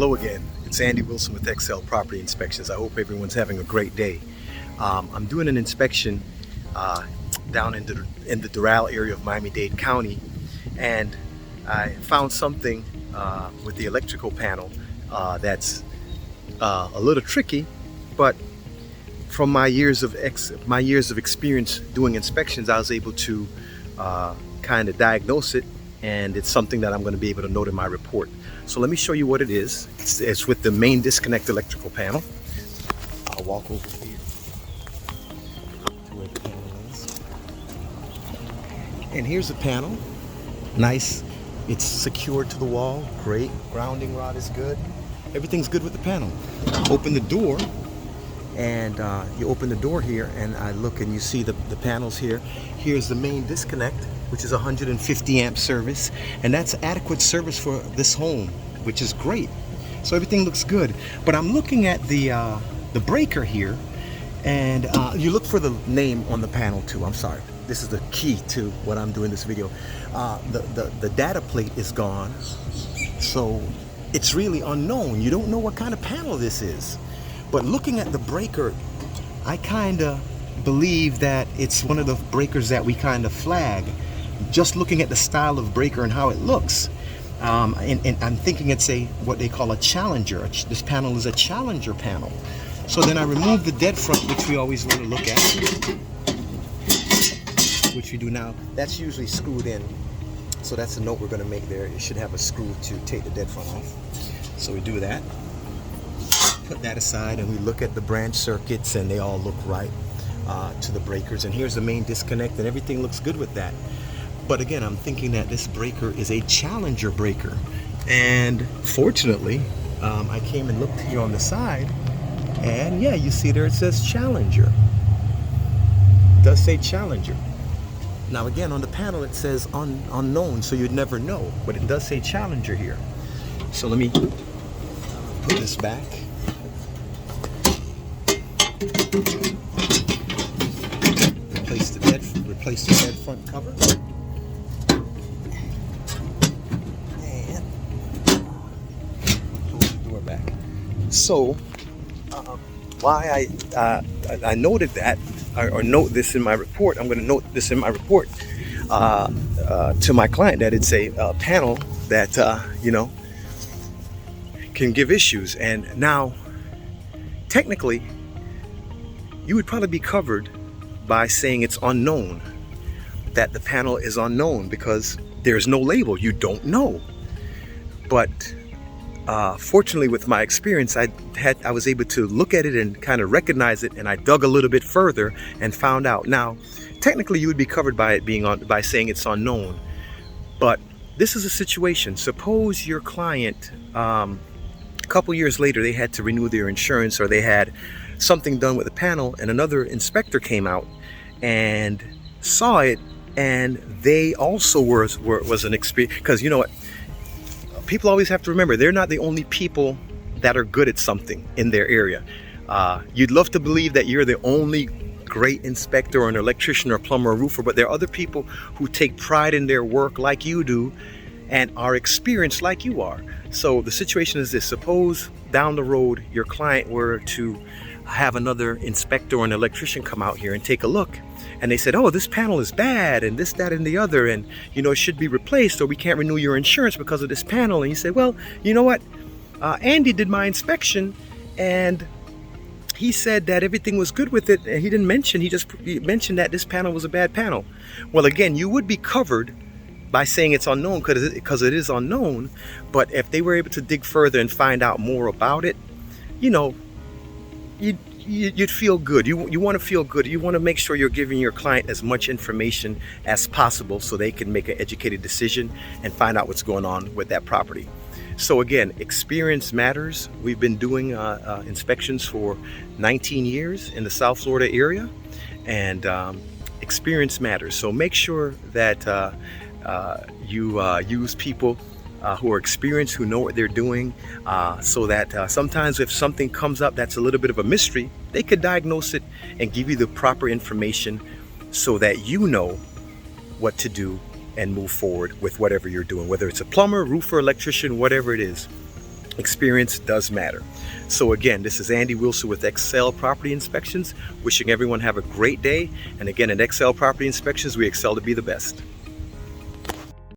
Hello again, it's Andy Wilson with Excel Property Inspections. I hope everyone's having a great day. I'm doing an inspection down in the Doral area of Miami-Dade County, and I found something with the electrical panel that's a little tricky, but from my years of experience doing inspections, I was able to kind of diagnose it, and it's something that I'm going to be able to note in my report. So let me show you what it is. It's with the main disconnect electrical panel. I'll walk over here to where the panel is. And here's the panel. Nice. It's secured to the wall. Great. Grounding rod is good. Everything's good with the panel. Open the door, and you open the door here, and I look and you see the panels here. Here's the main disconnect, which is 150 amp service, and that's adequate service for this home, which is great. So everything looks good. But I'm looking at the breaker here, and you look for the name on the panel too. I'm sorry. This is the key to what I'm doing this video. The data plate is gone, so it's really unknown. You don't know what kind of panel this is. But looking at the breaker, I kind of believe that it's one of the breakers that we kind of flag. Just looking at the style of breaker and how it looks, and I'm thinking it's what they call a challenger. This panel is a challenger panel. So then I remove the dead front, which we always want to look at, which we do now. That's usually screwed in, so that's a note we're going to make there. It should have a screw to take the dead front off. So we do that, put that aside, and we look at the branch circuits, and they all look right to the breakers. And here's the main disconnect, and everything looks good with that. But again, I'm thinking that this breaker is a challenger breaker. And fortunately, I came and looked here on the side, and yeah, you see there it says challenger. It does say challenger. Now again, on the panel it says unknown, so you'd never know, but it does say challenger here. So let me put this back. Replace the dead front cover. And close the door back. So why I noted that, or note this in my report, I'm going to note this in my report to my client, that it's a panel that can give issues. And now technically you would probably be covered by saying it's unknown, that the panel is unknown, because there's no label. You don't know. But fortunately, with my experience, I was able to look at it and kind of recognize it, and I dug a little bit further and found out. Now, technically, you would be covered by it by saying it's unknown. But this is a situation. Suppose your client, a couple years later, they had to renew their insurance, or they had something done with the panel, and another inspector came out and saw it, and they also was an experience. Because you know what, people always have to remember, they're not the only people that are good at something in their area. You'd love to believe that you're the only great inspector or an electrician or plumber or roofer, but there are other people who take pride in their work like you do and are experienced like you are. So the situation is this: suppose down the road your client were to have another inspector or an electrician come out here and take a look, and they said, oh, this panel is bad, and this, that, and the other, and it should be replaced, or we can't renew your insurance because of this panel. And you say, well, you know what, Andy did my inspection, and he said that everything was good with it, and he didn't mention, he mentioned that this panel was a bad panel. Well, again, you would be covered by saying it's unknown, because it is unknown. But if they were able to dig further and find out more about it, you'd feel good. You want to feel good. You want to make sure you're giving your client as much information as possible so they can make an educated decision and find out what's going on with that property. So again, experience matters. We've been doing inspections for 19 years in the South Florida area, and experience matters. So make sure that you use people who are experienced, who know what they're doing, so that sometimes if something comes up that's a little bit of a mystery, they could diagnose it and give you the proper information so that you know what to do and move forward with whatever you're doing, whether it's a plumber, roofer, electrician, whatever it is. Experience does matter. So again, this is Andy Wilson with Excel Property Inspections, wishing everyone have a great day. And again, at Excel Property Inspections, we excel to be the best.